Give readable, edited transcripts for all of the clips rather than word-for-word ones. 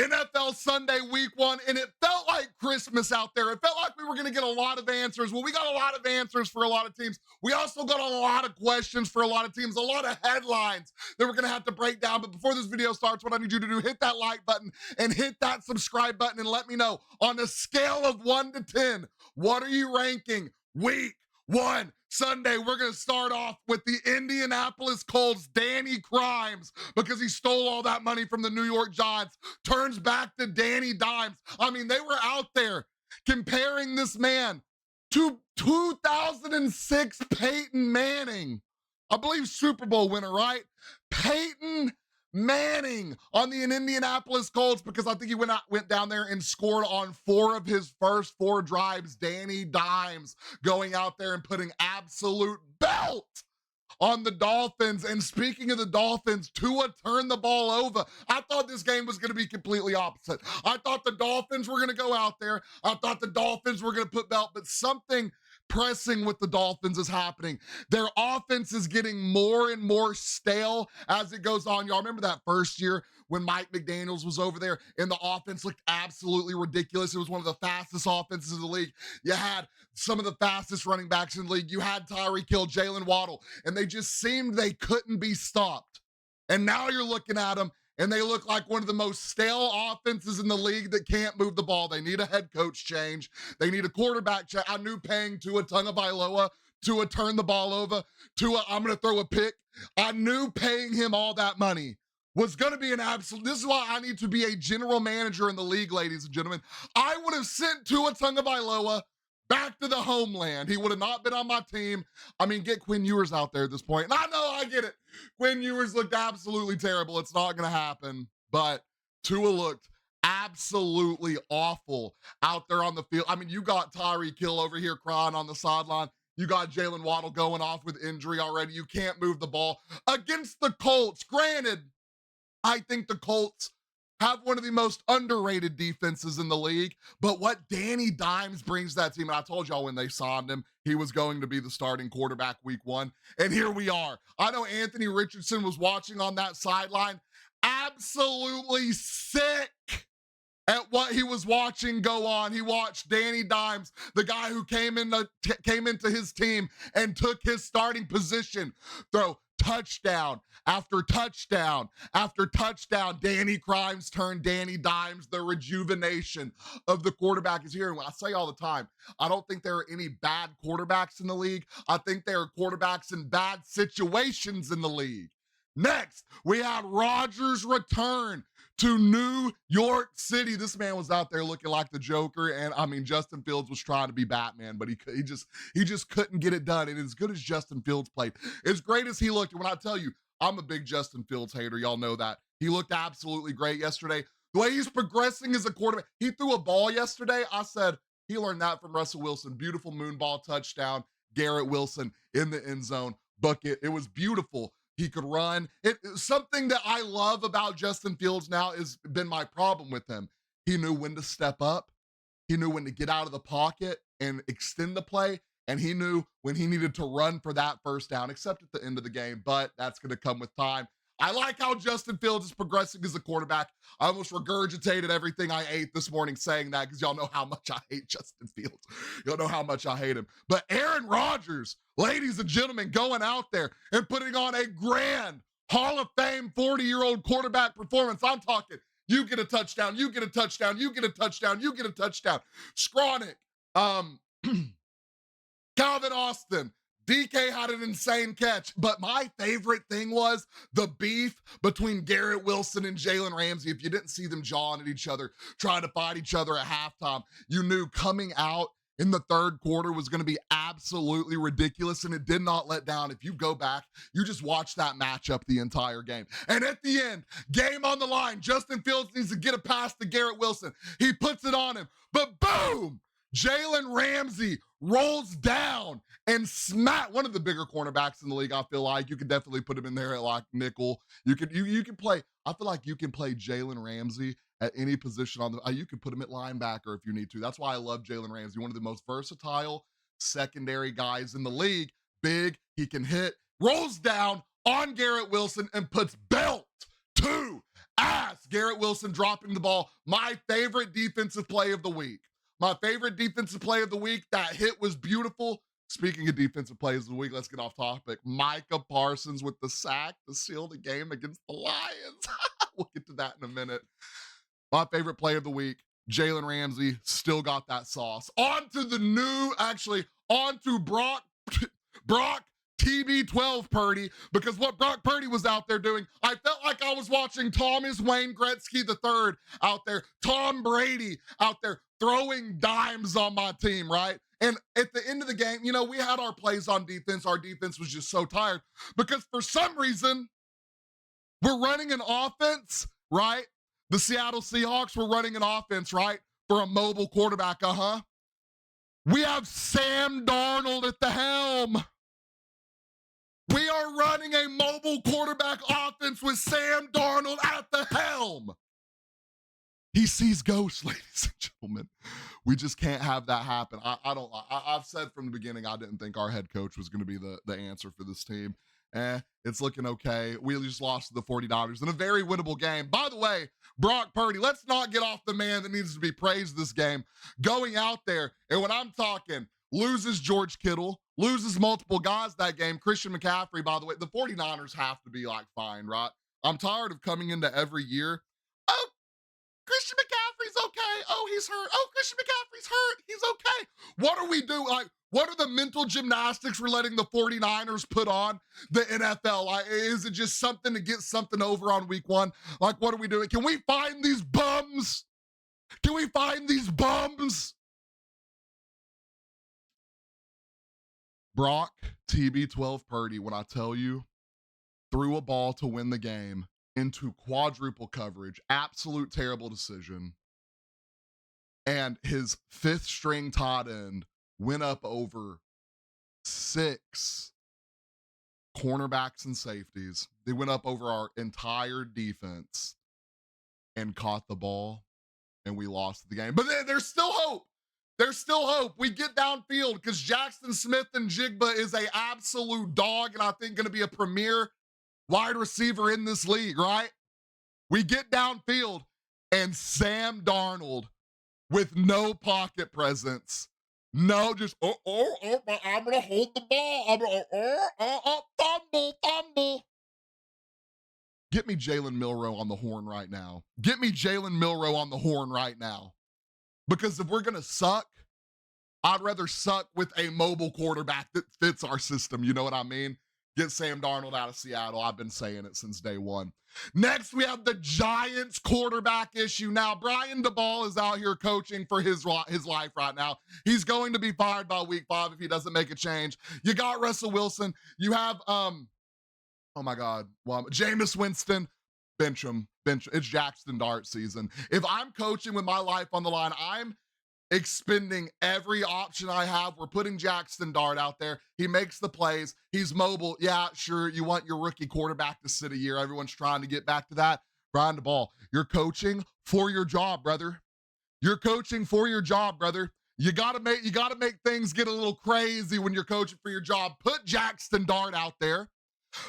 NFL Sunday week 1, and it felt like Christmas out there. It felt like we were going to get a lot of answers. Well, we got a lot of answers for a lot of teams. We also got a lot of questions for a lot of teams, a lot of headlines that we're going to have to break down. But before this video starts, what I need you to do, hit that like button and hit that subscribe button and let me know on a scale of 1 to 10, what are you ranking week 1 Sunday? We're going to start off with the Indianapolis Colts, Danny Crimes, because he stole all that money from the New York Giants, turns back to Danny Dimes. I mean, they were out there comparing this man to 2006 Peyton Manning, I believe Super Bowl winner, right? Peyton Manning on the Indianapolis Colts, because I think he went down there and scored on 4 of his first 4 drives. Danny Dimes going out there and putting absolute belt on the Dolphins. And speaking of the Dolphins, Tua turned the ball over. I thought this game was going to be completely opposite. I thought the Dolphins were going to go out there. I thought the Dolphins were going to put belt, but something pressing with the Dolphins is happening. Their offense is getting more and more stale as it goes on. Y'all remember that first year when Mike McDaniels was over there and the offense looked absolutely ridiculous? It was one of the fastest offenses in the league. You had some of the fastest running backs in the league. You had Tyreek Hill, Jalen Waddle, and they just seemed they couldn't be stopped. And now you're looking at them, and they look like one of the most stale offenses in the league that can't move the ball. They need a head coach change. They need a quarterback change. I knew paying Tua Tagovailoa, Tua turn the ball over, Tua, I'm going to throw a pick. I knew paying him all that money was going to be an absolute. This is why I need to be a general manager in the league, ladies and gentlemen. I would have sent Tua Tagovailoa back to the homeland. He would have not been on my team. I mean, get Quinn Ewers out there at this point. And I know, I get it. Quinn Ewers looked absolutely terrible. It's not going to happen. But Tua looked absolutely awful out there on the field. I mean, you got Tyreek Hill over here crying on the sideline. You got Jalen Waddle going off with injury already. You can't move the ball against the Colts. Granted, I think the Colts have one of the most underrated defenses in the league, but what Danny Dimes brings to that team, and I told y'all when they signed him, he was going to be the starting quarterback week 1, and here we are. I know Anthony Richardson was watching on that sideline, absolutely sick at what he was watching go on. He watched Danny Dimes, the guy who came into his team and took his starting position, throw touchdown after touchdown after touchdown. Danny Crimes turned Danny Dimes. The rejuvenation of the quarterback is here. And when I say all the time, I don't think there are any bad quarterbacks in the league. I think there are quarterbacks in bad situations in the league. Next, we had Rodgers return to New York City. This man was out there looking like the Joker, and I mean, Justin Fields was trying to be Batman, but he just couldn't get it done. And as good as Justin Fields played, as great as he looked, and when I tell you, I'm a big Justin Fields hater, y'all know that. He looked absolutely great yesterday. The way he's progressing as a quarterback, he threw a ball yesterday. I said, he learned that from Russell Wilson. Beautiful moonball touchdown. Garrett Wilson in the end zone. Bucket. It was beautiful. He could run. Something that I love about Justin Fields now has been my problem with him. He knew when to step up. He knew when to get out of the pocket and extend the play. And he knew when he needed to run for that first down, except at the end of the game. But that's going to come with time. I like how Justin Fields is progressing as a quarterback. I almost regurgitated everything I ate this morning saying that because y'all know how much I hate Justin Fields. Y'all know how much I hate him. But Aaron Rodgers, ladies and gentlemen, going out there and putting on a grand Hall of Fame 40-year-old quarterback performance. I'm talking, you get a touchdown, you get a touchdown, you get a touchdown, you get a touchdown. Skronik, Calvin Austin, DK had an insane catch, but my favorite thing was the beef between Garrett Wilson and Jalen Ramsey. If you didn't see them jawing at each other, trying to fight each other at halftime, you knew coming out in the third quarter was going to be absolutely ridiculous, and it did not let down. If you go back, you just watch that matchup the entire game. And at the end, game on the line, Justin Fields needs to get a pass to Garrett Wilson. He puts it on him, but boom! Jalen Ramsey rolls down and smack one of the bigger cornerbacks in the league. I feel like you could definitely put him in there at like nickel. You can play. I feel like you can play Jalen Ramsey at any position on the. You could put him at linebacker if you need to. That's why I love Jalen Ramsey. One of the most versatile secondary guys in the league. Big, he can hit. Rolls down on Garrett Wilson and puts belt to ass. Garrett Wilson dropping the ball. My favorite defensive play of the week. My favorite defensive play of the week. That hit was beautiful. Speaking of defensive plays of the week, let's get off topic. Micah Parsons with the sack to seal the game against the Lions. We'll get to that in a minute. My favorite play of the week, Jalen Ramsey still got that sauce. On to Brock TB12 Purdy, because what Brock Purdy was out there doing, I felt like I was watching Thomas Wayne Gretzky III out there, Tom Brady out there throwing dimes on my team, right? And at the end of the game, we had our plays on defense. Our defense was just so tired because for some reason, we're running an offense, right? The Seattle Seahawks were running an offense, right? For a mobile quarterback, We have Sam Darnold at the helm. We are running a mobile quarterback offense with Sam Darnold at the helm. He sees ghosts, ladies and gentlemen. We just can't have that happen. I've said from the beginning, I didn't think our head coach was going to be the answer for this team. It's looking okay. We just lost to the 49ers in a very winnable game. By the way, Brock Purdy, let's not get off the man that needs to be praised this game. Going out there, and when I'm talking, loses George Kittle, loses multiple guys that game. Christian McCaffrey, by the way, the 49ers have to be fine, right? I'm tired of coming into every year. Oh, Christian McCaffrey's okay. Oh, he's hurt. Oh, Christian McCaffrey's hurt. He's okay. What are we doing? What are the mental gymnastics we're letting the 49ers put on the NFL? Is it just something to get something over on week one? What are we doing? Can we find these bums? Can we find these bums? Brock TB12 Purdy, when I tell you, threw a ball to win the game into quadruple coverage. Absolute terrible decision. And his fifth string tight end went up over 6 cornerbacks and safeties. They went up over our entire defense and caught the ball, and we lost the game. But there's still hope. There's still hope. We get downfield because Jackson Smith and Jigba is a absolute dog, and I think going to be a premier wide receiver in this league, right? We get downfield, and Sam Darnold with no pocket presence. No, just, I'm going to hold the ball. I'm going to, fumble. Get me Jalen Milroe on the horn right now. Get me Jalen Milroe on the horn right now. Because if we're going to suck, I'd rather suck with a mobile quarterback that fits our system. You know what I mean? Get Sam Darnold out of Seattle. I've been saying it since day one. Next, we have the Giants quarterback issue. Now, Brian DeBall is out here coaching for his life right now. He's going to be fired by week 5 if he doesn't make a change. You got Russell Wilson. You have, oh my God, Jameis Winston. Bench him. It's Jackson Dart season. If I'm coaching with my life on the line, I'm expending every option I have. We're putting Jackson Dart out there. He makes the plays. He's mobile. Yeah, sure, you want your rookie quarterback to sit a year. Everyone's trying to get back to that. Brian DeBall, you're coaching for your job, brother. You're coaching for your job, brother. You gotta make things get a little crazy when you're coaching for your job. Put Jackson Dart out there.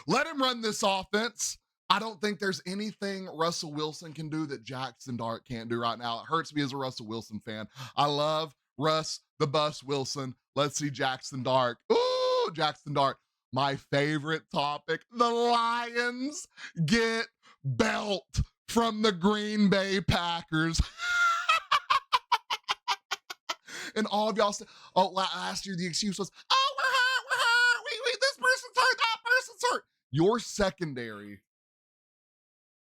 Let him run this offense. I don't think there's anything Russell Wilson can do that Jackson Dart can't do right now. It hurts me as a Russell Wilson fan. I love Russ the Bus Wilson. Let's see Jackson Dart. Ooh, Jackson Dart. My favorite topic. The Lions get belt from the Green Bay Packers. And all of y'all said, last year the excuse was, we're hurt. This person's hurt, that person's hurt. Your secondary,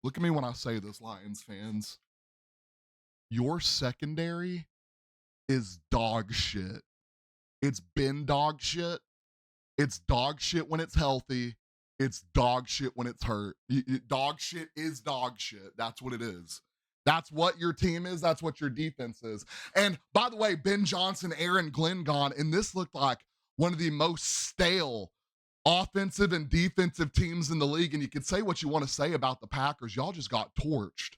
look at me when I say this, Lions fans. Your secondary is dog shit. It's been dog shit. It's dog shit when it's healthy. It's dog shit when it's hurt. Dog shit is dog shit. That's what it is. That's what your team is. That's what your defense is. And by the way, Ben Johnson, Aaron Glenn gone, and this looked like one of the most stale offensive and defensive teams in the league. And you could say what you want to say about the Packers. Y'all just got torched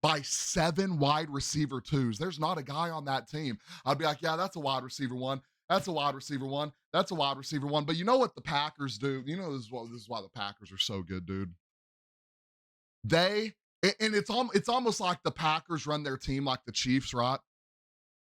by 7 wide receiver twos. There's not a guy on that team I'd be like, yeah, that's a wide receiver one. That's a wide receiver one. That's a wide receiver one. But you know what the Packers do? You know this is why the Packers are so good, dude. They And it's almost like the Packers run their team like the Chiefs, right?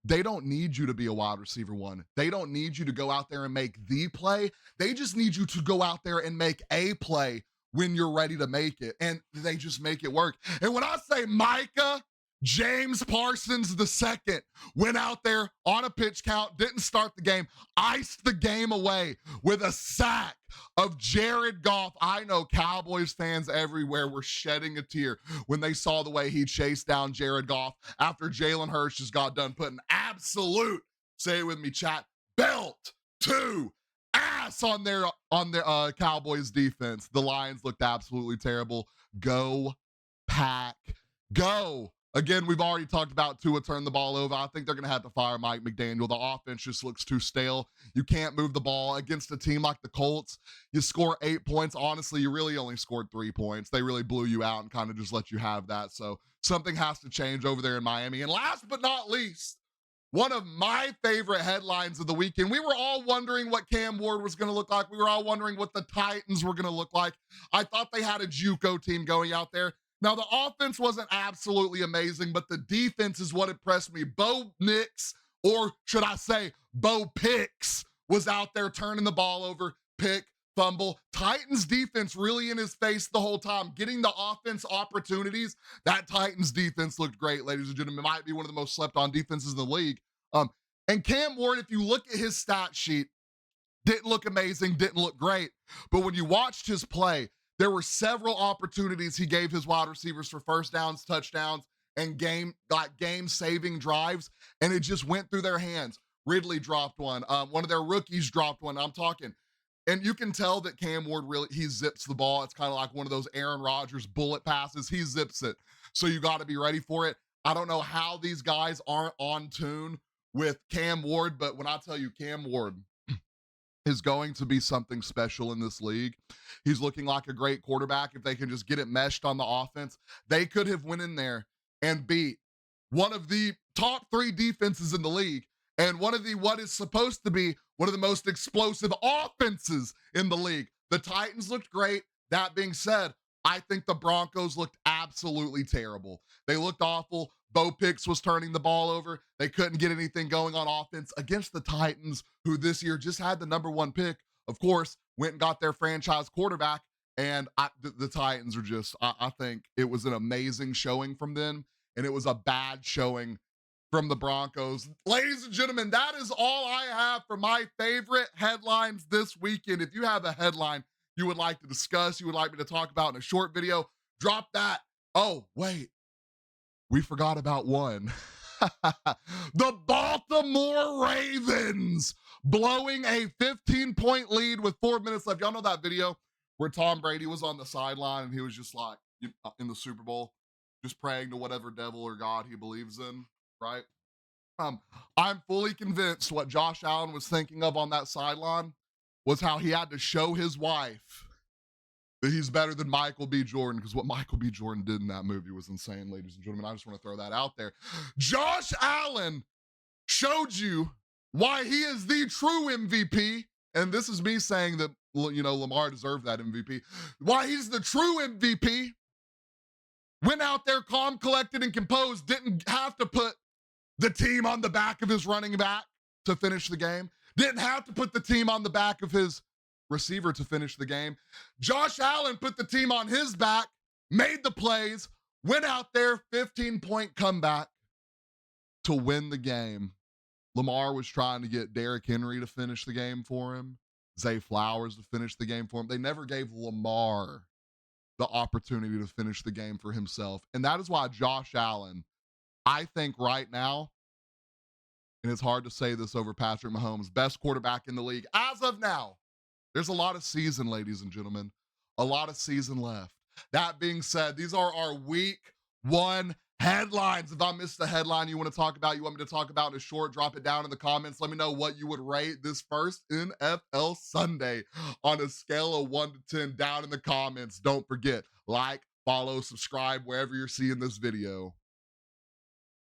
They don't need you to be a wide receiver one. They don't need you to go out there and make the play. They just need you to go out there and make a play when you're ready to make it. And they just make it work. And when I say Micah James Parsons II went out there on a pitch count, didn't start the game, iced the game away with a sack of Jared Goff. I know Cowboys fans everywhere were shedding a tear when they saw the way he chased down Jared Goff after Jalen Hurts just got done putting absolute, say it with me, chat, belt to ass on their Cowboys defense. The Lions looked absolutely terrible. Go Pack, go. Again, we've already talked about Tua turn the ball over. I think they're going to have to fire Mike McDaniel. The offense just looks too stale. You can't move the ball against a team like the Colts. You score 8 points. Honestly, you really only scored 3 points. They really blew you out and kind of just let you have that. So something has to change over there in Miami. And last but not least, one of my favorite headlines of the weekend. We were all wondering what Cam Ward was going to look like. We were all wondering what the Titans were going to look like. I thought they had a JUCO team going out there. Now, the offense wasn't absolutely amazing, but the defense is what impressed me. Bo Nix, or should I say Bo Picks, was out there turning the ball over, pick, fumble. Titans defense really in his face the whole time, getting the offense opportunities. That Titans defense looked great, ladies and gentlemen. It might be one of the most slept on defenses in the league. And Cam Ward, if you look at his stat sheet, didn't look amazing, didn't look great. But when you watched his play, there were several opportunities he gave his wide receivers for first downs, touchdowns, and game-saving drives, and it just went through their hands. Ridley dropped one. One of their rookies dropped one. I'm talking. And you can tell that Cam Ward he zips the ball. It's kind of like one of those Aaron Rodgers bullet passes. He zips it. So you got to be ready for it. I don't know how these guys aren't on tune with Cam Ward, but when I tell you Cam Ward is going to be something special in this league. He's looking like a great quarterback. If they can just get it meshed on the offense, they could have went in there and beat one of the top 3 defenses in the league and one of the what is supposed to be one of the most explosive offenses in the league. The Titans looked great. That being said, I think the Broncos looked absolutely terrible. They looked awful. Bo Picks was turning the ball over. They couldn't get anything going on offense against the Titans, who this year just had the number 1 pick. Of course, went and got their franchise quarterback. And the Titans are just, I think it was an amazing showing from them. And it was a bad showing from the Broncos. Ladies and gentlemen, that is all I have for my favorite headlines this weekend. If you have a headline you would like to discuss, you would like me to talk about in a short video, drop that. Oh, wait. We forgot about one. The Baltimore Ravens blowing a 15-point lead with 4 minutes left. Y'all know that video where Tom Brady was on the sideline and he was just like in the Super Bowl, just praying to whatever devil or God he believes in, right? I'm fully convinced what Josh Allen was thinking of on that sideline was how he had to show his wife that he's better than Michael B. Jordan, because what Michael B. Jordan did in that movie was insane, ladies and gentlemen. I just want to throw that out there. Josh Allen showed you why he is the true MVP, and this is me saying that, you know, Lamar deserved that MVP. Why he's the true MVP. Went out there calm, collected, and composed. Didn't have to put the team on the back of his running back to finish the game. Didn't have to put the team on the back of his receiver to finish the game. Josh Allen put the team on his back, made the plays, went out there, 15-point comeback to win the game. Lamar was trying to get Derrick Henry to finish the game for him, Zay Flowers to finish the game for him. They never gave Lamar the opportunity to finish the game for himself. And that is why Josh Allen, I think right now, and it's hard to say this over Patrick Mahomes, best quarterback in the league as of now. There's a lot of season, ladies and gentlemen, a lot of season left. That being said, these are our week 1 headlines. If I missed a headline you want to talk about, you want me to talk about in a short, drop it down in the comments. Let me know what you would rate this first NFL Sunday on a scale of 1 to 10 down in the comments. Don't forget, like, follow, subscribe wherever you're seeing this video.